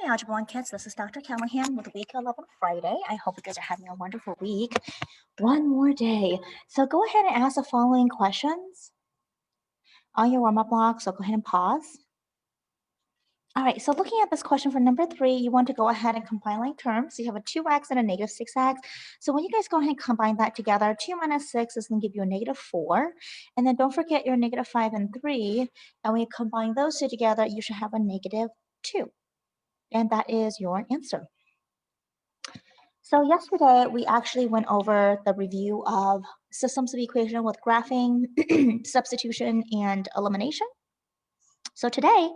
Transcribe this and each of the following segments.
Hey, Algebra 1 kids, this is Dr. Callahan with Week 11 Friday. I hope you guys are having a wonderful week. One more day. So go ahead and ask the following questions on your warm-up block. So go ahead and pause. All right, so looking at this question for number 3, you want to go ahead and combine like terms. So you have a 2x and a negative 6x. So when you guys go ahead and combine that together, 2 minus 6 is going to give you a negative 4. And then don't forget your negative 5 and 3. And when you combine those two together, you should have a negative 2. And that is your answer. So yesterday, we actually went over the review of systems of equation with graphing, substitution, and elimination. So today,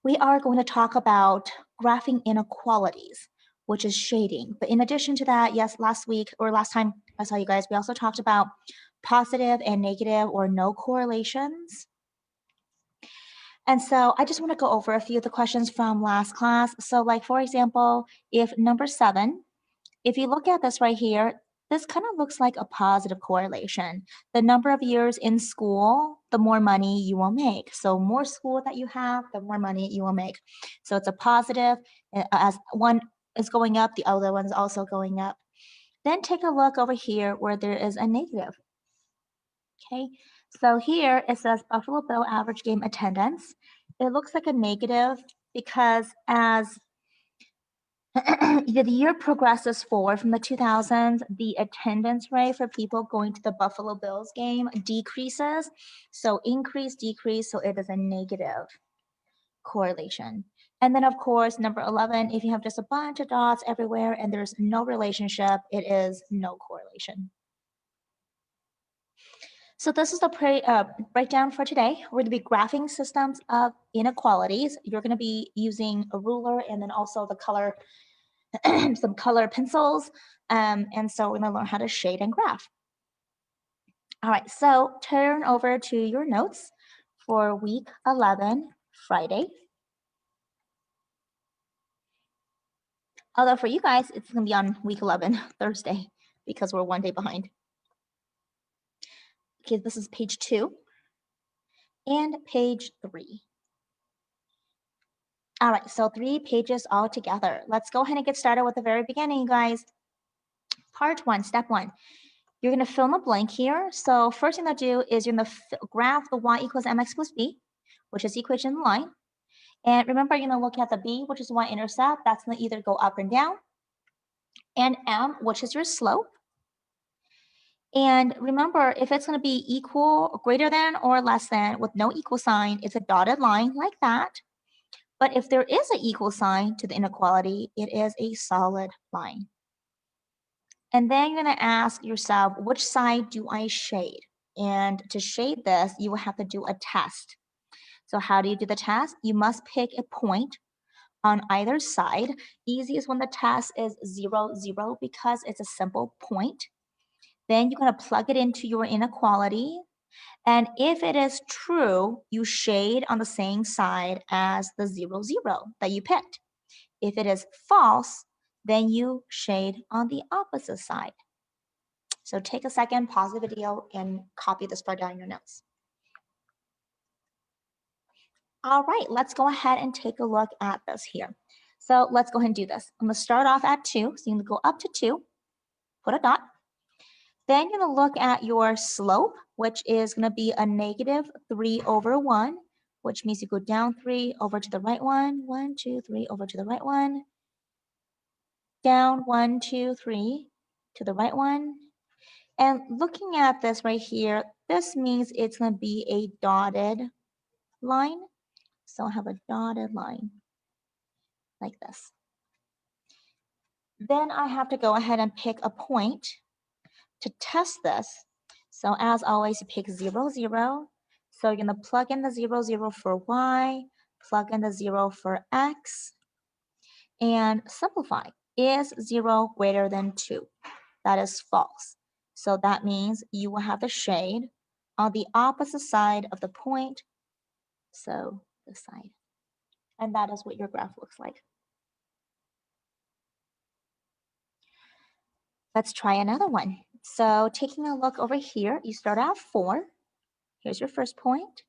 we are going to talk about graphing inequalities, which is shading. But in addition to that, yes, last time I saw you guys, we also talked about positive and negative or no correlations. And so I just want to go over a few of the questions from last class. So like, for example, if number 7, if you look at this right here, this kind of looks like a positive correlation. The number of years in school, the more money you will make. So more school that you have, the more money you will make. So it's a positive. As one is going up, the other one is also going up. Then take a look over here where there is a negative. Okay, so here it says Buffalo Bill average game attendance. It looks like a negative because as the year progresses forward from the 2000s, the attendance rate for people going to the Buffalo Bills game decreases. So increase, decrease, so it is a negative correlation. And then of course, number 11, if you have just a bunch of dots everywhere and there's no relationship, it is no correlation. So this is the breakdown for today. We're going to be graphing systems of inequalities. You're going to be using a ruler and then also the color some color pencils. And so we're going to learn how to shade and graph. All right, so turn over to your notes for week 11, Friday. Although for you guys, it's going to be on week 11, Thursday, because we're one day behind. Okay, this is page 2 and page 3. All right, so 3 pages all together. Let's go ahead and get started with the very beginning, guys. Part 1, step 1. You're going to fill in the blank here. So first thing to do is you're going to graph the y equals mx plus b, which is the equation in the line. And remember, you're going to look at the b, which is y-intercept. That's going to either go up and down. And m, which is your slope. And remember, if it's going to be equal, greater than, or less than with no equal sign, it's a dotted line like that. But if there is an equal sign to the inequality, it is a solid line. And then you're going to ask yourself, which side do I shade? And to shade this, you will have to do a test. So how do you do the test? You must pick a point on either side. Easiest when the test is 0, 0 because it's a simple point. Then you're going to plug it into your inequality. And if it is true, you shade on the same side as the 0, 0 that you picked. If it is false, then you shade on the opposite side. So take a second, pause the video, and copy this part down in your notes. All right, let's go ahead and take a look at this here. So let's go ahead and do this. I'm going to start off at 2. So you're going to go up to 2, put a dot. Then you're going to look at your slope, which is going to be a negative 3 over 1, which means you go down 3 over to the right one, 1, 2, 3 over to the right one, down 1, 2, 3 to the right one. And looking at this right here, this means it's going to be a dotted line. So I have a dotted line like this. Then I have to go ahead and pick a point to test this. So as always, you pick 0, 0. So you're going to plug in the 0, 0 for y, plug in the 0 for x, and simplify. Is 0 greater than 2? That is false. So that means you will have the shade on the opposite side of the point. So this side. And that is what your graph looks like. Let's try another one. So taking a look over here, you start out 4. Here's your first point.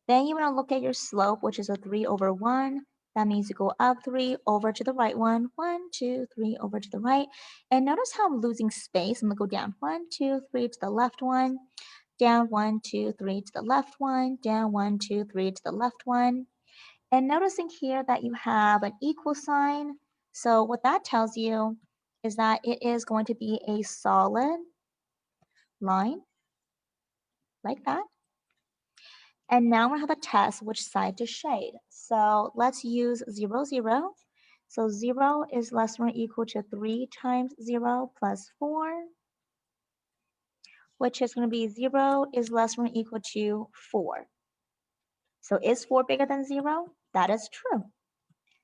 Then you want to look at your slope, which is a 3 over 1. That means you go up 3, over to the right 1, 1, 2, 3, over to the right. And notice how I'm losing space. I'm gonna go down 1, 2, 3 to the left 1, down 1, 2, 3 to the left 1, down 1, 2, 3 to the left 1. And noticing here that you have an equal sign. So what that tells you is that it is going to be a solid line like that. And now we have a test which side to shade. So let's use 0, 0. So 0 is less than or equal to 3 times 0 plus 4, which is going to be 0 is less than or equal to 4. So is 4 bigger than 0? That is true.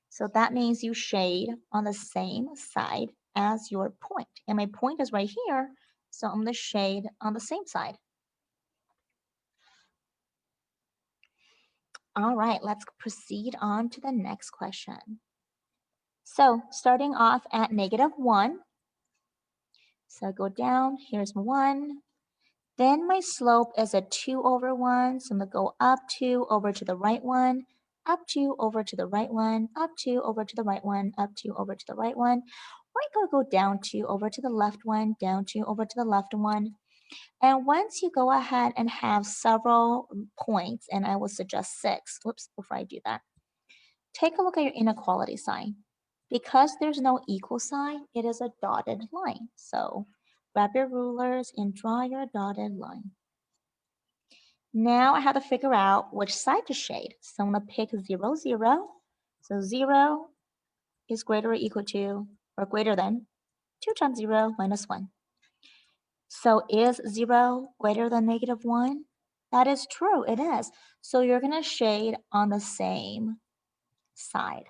So that means you shade on the same side as your point. And my point is right here, so I'm going to shade on the same side. All right, let's proceed on to the next question. So starting off at -1, so I go down, here's 1. Then my slope is a 2 over 1, so I'm going to go up 2 over to the right 1, up 2 over to the right 1, up 2 over to the right 1, up 2 over to the right 1. We're going to go down 2 over to the left 1, down 2 over to the left 1. And once you go ahead and have several points, and I will suggest 6, whoops, before I do that, take a look at your inequality sign. Because there's no equal sign, it is a dotted line. So grab your rulers and draw your dotted line. Now I have to figure out which side to shade. So I'm going to pick 0, 0. So 0 is greater or equal to, or greater than, 2 times 0 minus 1. So is 0 greater than -1? That is true, it is. So you're going to shade on the same side.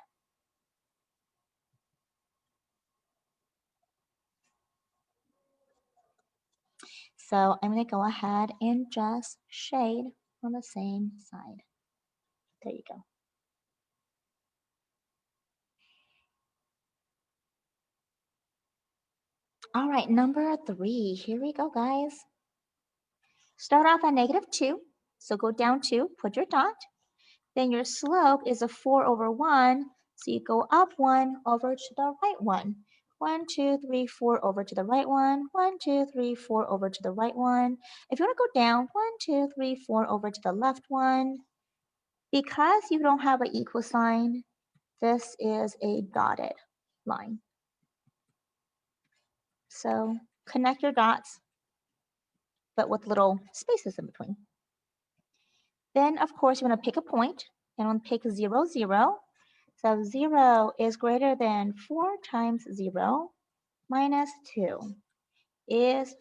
So I'm going to go ahead and just shade on the same side. There you go. All right, number 3. Here we go, guys. Start off at -2. So go down 2, put your dot. Then your slope is a 4 over 1. So you go up 1 over to the right 1. 1, 2, 3, 4 over to the right 1. 1, 2, 3, 4 over to the right 1. If you want to go down, 1, 2, 3, 4 over to the left 1. Because you don't have an equal sign, this is a dotted line. So connect your dots, but with little spaces in between. Then, of course, you want to pick a point, and I'm going to pick 0, 0. So 0 is greater than 4 times 0 minus 2. Is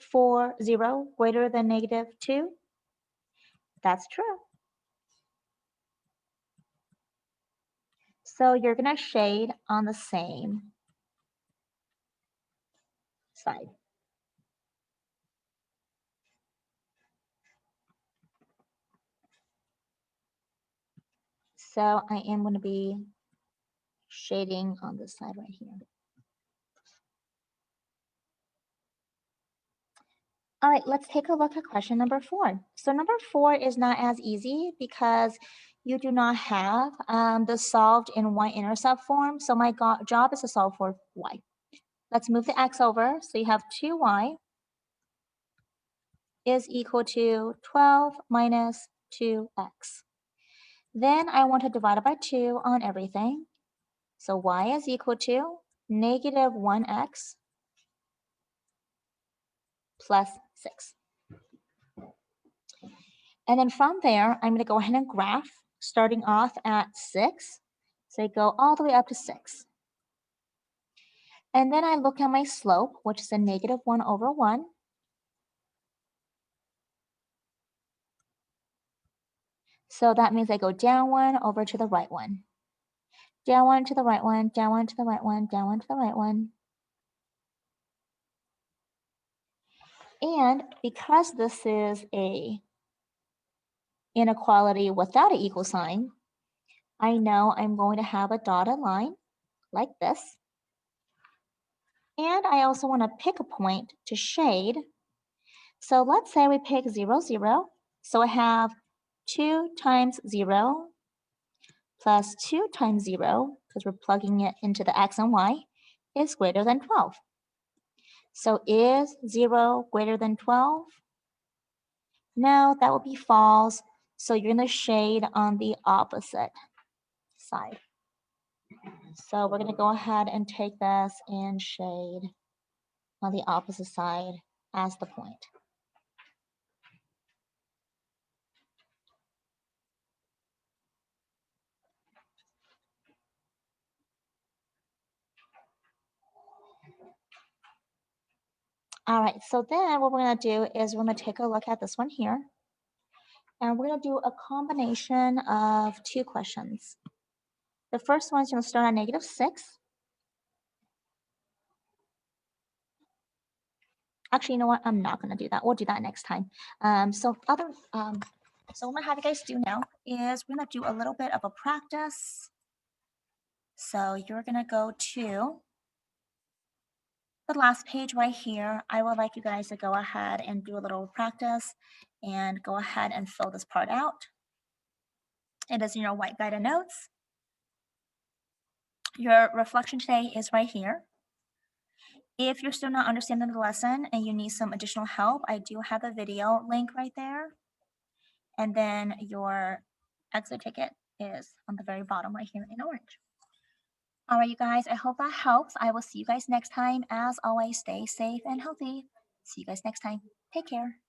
0 greater than -2? That's true. So you're going to shade on the same side. So I am going to be shading on this side right here. All right, let's take a look at question number 4. So number 4 is not as easy because you do not have the solved in y-intercept form. So my job is to solve for y. Let's move the x over. So you have 2y is equal to 12 minus 2x. Then I want to divide it by 2 on everything. So y is equal to -1x plus 6. And then from there, I'm going to go ahead and graph, starting off at 6. So I go all the way up to 6. And then I look at my slope, which is a -1 over 1. So that means I go down 1 over to the right 1. Down 1 to the right 1, down 1 to the right 1, down 1 to the right 1. And because this is a inequality without an equal sign, I know I'm going to have a dotted line like this. And I also want to pick a point to shade. So let's say we pick 0, 0. So I have 2 times 0 plus 2 times 0, because we're plugging it into the x and y, is greater than 12. So is 0 greater than 12? No, that would be false. So you're going to shade on the opposite side. So we're going to go ahead and take this and shade on the opposite side as the point. All right, so then what we're going to do is we're going to take a look at this one here. And we're going to do a combination of two questions. The first one is going to start at -6. Actually, you know what? I'm not going to do that. We'll do that next time. So what I'm going to have you guys do now is we're going to do a little bit of a practice. So you're going to go to the last page right here. I would like you guys to go ahead and do a little practice and go ahead and fill this part out. It is in your white guided notes. Your reflection today is right here. If you're still not understanding the lesson and you need some additional help, I do have a video link right there. And then your exit ticket is on the very bottom right here in orange. All right, you guys, I hope that helps. I will see you guys next time. As always, stay safe and healthy. See you guys next time. Take care.